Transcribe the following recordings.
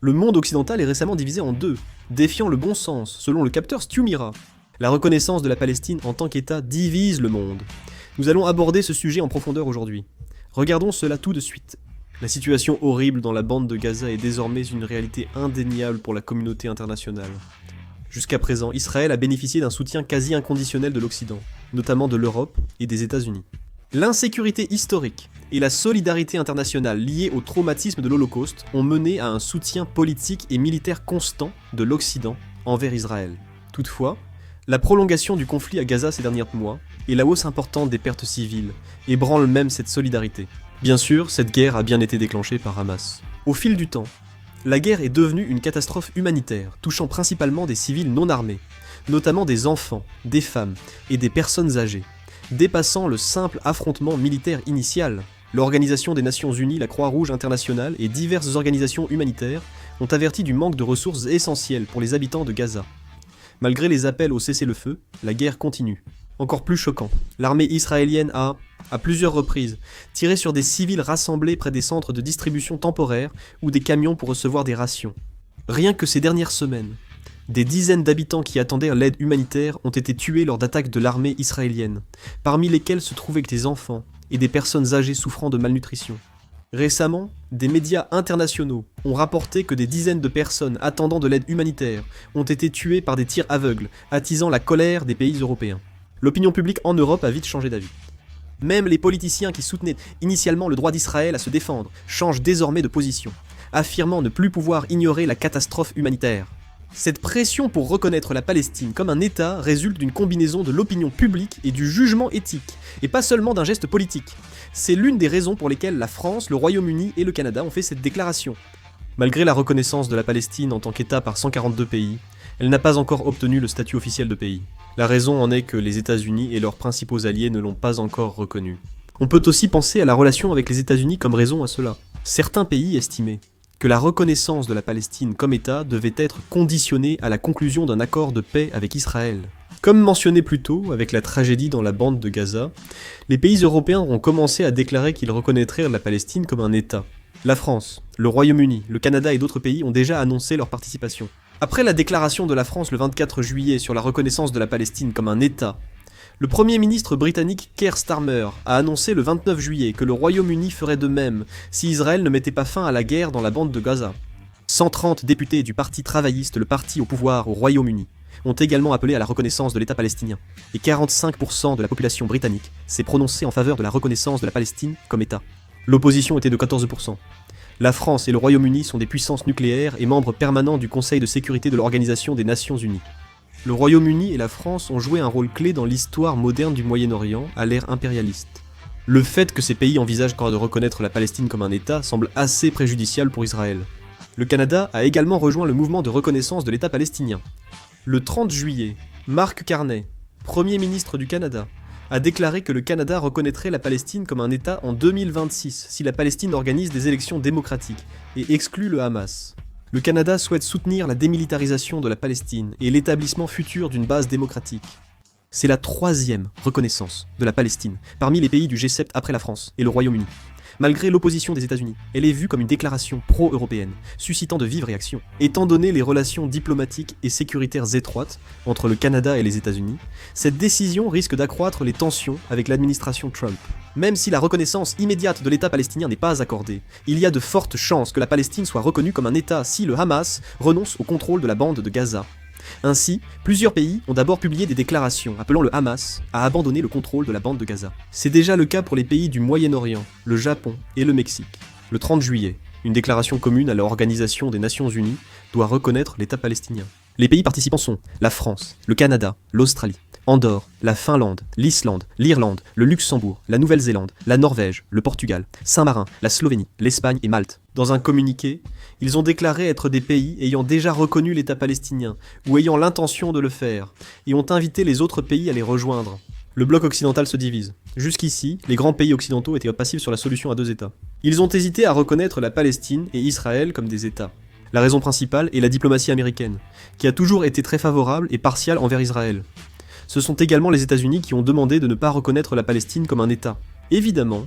Le monde occidental est récemment divisé en deux, défiant le bon sens, selon le capteur Stu Mira. La reconnaissance de la Palestine en tant qu'État divise le monde. Nous allons aborder ce sujet en profondeur aujourd'hui. Regardons cela tout de suite. La situation horrible dans la bande de Gaza est désormais une réalité indéniable pour la communauté internationale. Jusqu'à présent, Israël a bénéficié d'un soutien quasi inconditionnel de l'Occident, notamment de l'Europe et des États-Unis. L'insécurité historique et la solidarité internationale liée au traumatisme de l'Holocauste ont mené à un soutien politique et militaire constant de l'Occident envers Israël. Toutefois, la prolongation du conflit à Gaza ces derniers mois et la hausse importante des pertes civiles ébranlent même cette solidarité. Bien sûr, cette guerre a bien été déclenchée par Hamas. Au fil du temps, la guerre est devenue une catastrophe humanitaire, touchant principalement des civils non armés, notamment des enfants, des femmes et des personnes âgées. Dépassant le simple affrontement militaire initial, l'Organisation des Nations Unies, la Croix-Rouge internationale et diverses organisations humanitaires ont averti du manque de ressources essentielles pour les habitants de Gaza. Malgré les appels au cessez-le-feu, la guerre continue. Encore plus choquant, l'armée israélienne a, à plusieurs reprises, tiré sur des civils rassemblés près des centres de distribution temporaires ou des camions pour recevoir des rations. Rien que ces dernières semaines, des dizaines d'habitants qui attendaient l'aide humanitaire ont été tués lors d'attaques de l'armée israélienne, parmi lesquels se trouvaient des enfants et des personnes âgées souffrant de malnutrition. Récemment, des médias internationaux ont rapporté que des dizaines de personnes attendant de l'aide humanitaire ont été tuées par des tirs aveugles, attisant la colère des pays européens. L'opinion publique en Europe a vite changé d'avis. Même les politiciens qui soutenaient initialement le droit d'Israël à se défendre changent désormais de position, affirmant ne plus pouvoir ignorer la catastrophe humanitaire. Cette pression pour reconnaître la Palestine comme un État résulte d'une combinaison de l'opinion publique et du jugement éthique, et pas seulement d'un geste politique. C'est l'une des raisons pour lesquelles la France, le Royaume-Uni et le Canada ont fait cette déclaration. Malgré la reconnaissance de la Palestine en tant qu'État par 142 pays, elle n'a pas encore obtenu le statut officiel de pays. La raison en est que les États-Unis et leurs principaux alliés ne l'ont pas encore reconnu. On peut aussi penser à la relation avec les États-Unis comme raison à cela. Certains pays estimaient que la reconnaissance de la Palestine comme État devait être conditionnée à la conclusion d'un accord de paix avec Israël. Comme mentionné plus tôt, avec la tragédie dans la bande de Gaza, les pays européens ont commencé à déclarer qu'ils reconnaîtraient la Palestine comme un État. La France, le Royaume-Uni, le Canada et d'autres pays ont déjà annoncé leur participation. Après la déclaration de la France le 24 juillet sur la reconnaissance de la Palestine comme un État, le Premier ministre britannique Keir Starmer a annoncé le 29 juillet que le Royaume-Uni ferait de même si Israël ne mettait pas fin à la guerre dans la bande de Gaza. 130 députés du Parti travailliste, le parti au pouvoir au Royaume-Uni, ont également appelé à la reconnaissance de l'État palestinien, et 45% de la population britannique s'est prononcée en faveur de la reconnaissance de la Palestine comme État. L'opposition était de 14%. La France et le Royaume-Uni sont des puissances nucléaires et membres permanents du Conseil de sécurité de l'Organisation des Nations Unies. Le Royaume-Uni et la France ont joué un rôle clé dans l'histoire moderne du Moyen-Orient à l'ère impérialiste. Le fait que ces pays envisagent encore de reconnaître la Palestine comme un État semble assez préjudicial pour Israël. Le Canada a également rejoint le mouvement de reconnaissance de l'État palestinien. Le 30 juillet, Mark Carney, Premier ministre du Canada, a déclaré que le Canada reconnaîtrait la Palestine comme un État en 2026 si la Palestine organise des élections démocratiques et exclut le Hamas. Le Canada souhaite soutenir la démilitarisation de la Palestine et l'établissement futur d'une base démocratique. C'est la 3e reconnaissance de la Palestine parmi les pays du G7 après la France et le Royaume-Uni. Malgré l'opposition des États-Unis, elle est vue comme une déclaration pro-européenne, suscitant de vives réactions. Étant donné les relations diplomatiques et sécuritaires étroites entre le Canada et les États-Unis, cette décision risque d'accroître les tensions avec l'administration Trump. Même si la reconnaissance immédiate de l'État palestinien n'est pas accordée, il y a de fortes chances que la Palestine soit reconnue comme un État si le Hamas renonce au contrôle de la bande de Gaza. Ainsi, plusieurs pays ont d'abord publié des déclarations appelant le Hamas à abandonner le contrôle de la bande de Gaza. C'est déjà le cas pour les pays du Moyen-Orient, le Japon et le Mexique. Le 30 juillet, une déclaration commune à l'Organisation des Nations Unies doit reconnaître l'État palestinien. Les pays participants sont la France, le Canada, l'Australie, Andorre, la Finlande, l'Islande, l'Irlande, le Luxembourg, la Nouvelle-Zélande, la Norvège, le Portugal, Saint-Marin, la Slovénie, l'Espagne et Malte. Dans un communiqué, ils ont déclaré être des pays ayant déjà reconnu l'État palestinien ou ayant l'intention de le faire, et ont invité les autres pays à les rejoindre. Le bloc occidental se divise. Jusqu'ici, les grands pays occidentaux étaient passifs sur la solution à 2 États. Ils ont hésité à reconnaître la Palestine et Israël comme des États. La raison principale est la diplomatie américaine, qui a toujours été très favorable et partiale envers Israël. Ce sont également les États-Unis qui ont demandé de ne pas reconnaître la Palestine comme un État. Évidemment,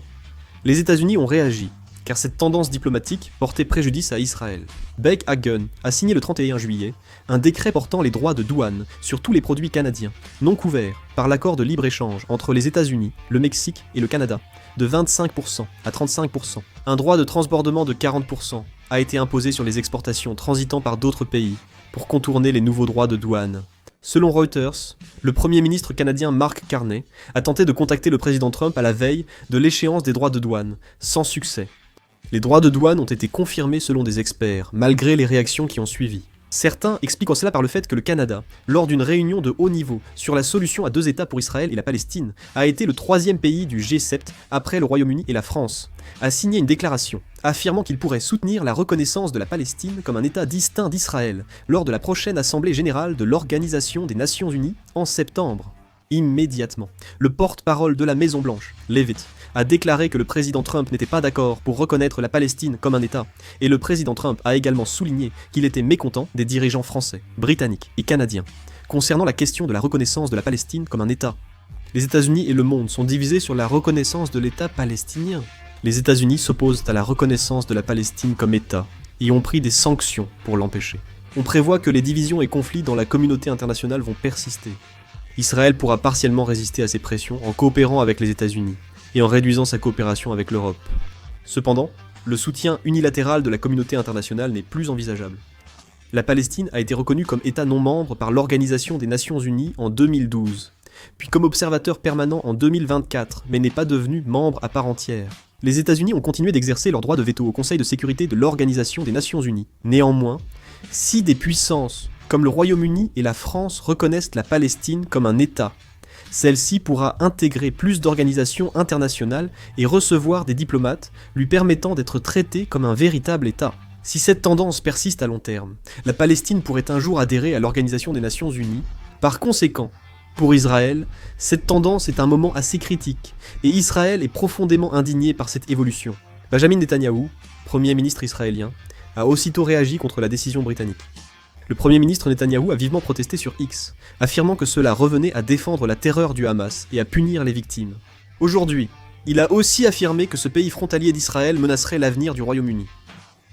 les États-Unis ont réagi car cette tendance diplomatique portait préjudice à Israël. Beg Hagen a signé le 31 juillet un décret portant les droits de douane sur tous les produits canadiens, non couverts par l'accord de libre-échange entre les États-Unis, le Mexique et le Canada, de 25% à 35%. Un droit de transbordement de 40% a été imposé sur les exportations transitant par d'autres pays pour contourner les nouveaux droits de douane. Selon Reuters, le Premier ministre canadien Mark Carney a tenté de contacter le président Trump à la veille de l'échéance des droits de douane, sans succès. Les droits de douane ont été confirmés selon des experts, malgré les réactions qui ont suivi. Certains expliquent cela par le fait que le Canada, lors d'une réunion de haut niveau sur la solution à 2 États pour Israël et la Palestine, a été le 3e pays du G7, après le Royaume-Uni et la France, a signé une déclaration affirmant qu'il pourrait soutenir la reconnaissance de la Palestine comme un État distinct d'Israël lors de la prochaine Assemblée générale de l'Organisation des Nations Unies en septembre. Immédiatement, le porte-parole de la Maison-Blanche, Leavitt, a déclaré que le président Trump n'était pas d'accord pour reconnaître la Palestine comme un État, et le président Trump a également souligné qu'il était mécontent des dirigeants français, britanniques et canadiens concernant la question de la reconnaissance de la Palestine comme un État. Les États-Unis et le monde sont divisés sur la reconnaissance de l'État palestinien. Les États-Unis s'opposent à la reconnaissance de la Palestine comme État et ont pris des sanctions pour l'empêcher. On prévoit que les divisions et conflits dans la communauté internationale vont persister. Israël pourra partiellement résister à ces pressions en coopérant avec les États-Unis et en réduisant sa coopération avec l'Europe. Cependant, le soutien unilatéral de la communauté internationale n'est plus envisageable. La Palestine a été reconnue comme État non membre par l'Organisation des Nations Unies en 2012, puis comme observateur permanent en 2024, mais n'est pas devenue membre à part entière. Les États-Unis ont continué d'exercer leur droit de veto au Conseil de sécurité de l'Organisation des Nations Unies. Néanmoins, si des puissances comme le Royaume-Uni et la France reconnaissent la Palestine comme un État, celle-ci pourra intégrer plus d'organisations internationales et recevoir des diplomates lui permettant d'être traitée comme un véritable État. Si cette tendance persiste à long terme, la Palestine pourrait un jour adhérer à l'Organisation des Nations Unies. Par conséquent, pour Israël, cette tendance est un moment assez critique, et Israël est profondément indigné par cette évolution. Benjamin Netanyahou, Premier ministre israélien, a aussitôt réagi contre la décision britannique. Le Premier ministre Netanyahou a vivement protesté sur X, affirmant que cela revenait à défendre la terreur du Hamas et à punir les victimes. Aujourd'hui, il a aussi affirmé que ce pays frontalier d'Israël menacerait l'avenir du Royaume-Uni.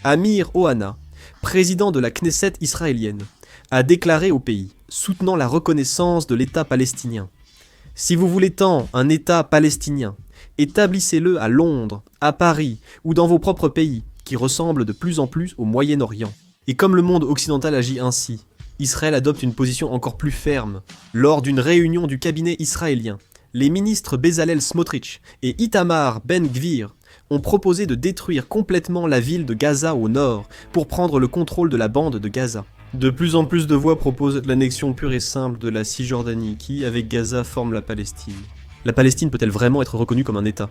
Amir Ohana, président de la Knesset israélienne, a déclaré au pays, soutenant la reconnaissance de l'État palestinien. « Si vous voulez tant un État palestinien, établissez-le à Londres, à Paris ou dans vos propres pays, qui ressemblent de plus en plus au Moyen-Orient. » Et comme le monde occidental agit ainsi, Israël adopte une position encore plus ferme. Lors d'une réunion du cabinet israélien, les ministres Bezalel Smotrich et Itamar Ben-Gvir ont proposé de détruire complètement la ville de Gaza au nord pour prendre le contrôle de la bande de Gaza. De plus en plus de voix proposent l'annexion pure et simple de la Cisjordanie qui, avec Gaza, forme la Palestine. La Palestine peut-elle vraiment être reconnue comme un État ?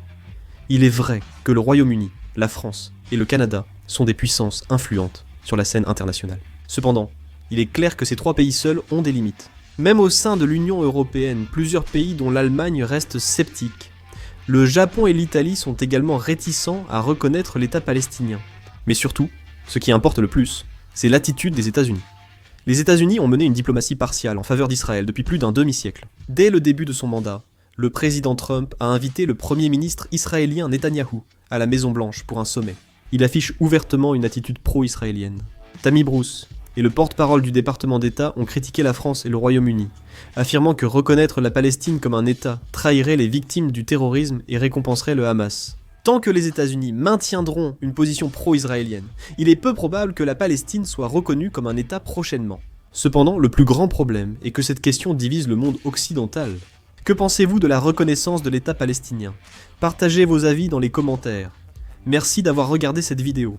Il est vrai que le Royaume-Uni, la France et le Canada sont des puissances influentes sur la scène internationale. Cependant, il est clair que ces 3 pays seuls ont des limites. Même au sein de l'Union européenne, plusieurs pays dont l'Allemagne restent sceptiques. Le Japon et l'Italie sont également réticents à reconnaître l'État palestinien. Mais surtout, ce qui importe le plus, c'est l'attitude des États-Unis. Les États-Unis ont mené une diplomatie partiale en faveur d'Israël depuis plus d'un demi-siècle. Dès le début de son mandat, le président Trump a invité le Premier ministre israélien Netanyahou à la Maison-Blanche pour un sommet. Il affiche ouvertement une attitude pro-israélienne. Tammy Bruce et le porte-parole du département d'État ont critiqué la France et le Royaume-Uni, affirmant que reconnaître la Palestine comme un État trahirait les victimes du terrorisme et récompenserait le Hamas. Tant que les États-Unis maintiendront une position pro-israélienne, il est peu probable que la Palestine soit reconnue comme un État prochainement. Cependant, le plus grand problème est que cette question divise le monde occidental. Que pensez-vous de la reconnaissance de l'État palestinien ? Partagez vos avis dans les commentaires. Merci d'avoir regardé cette vidéo.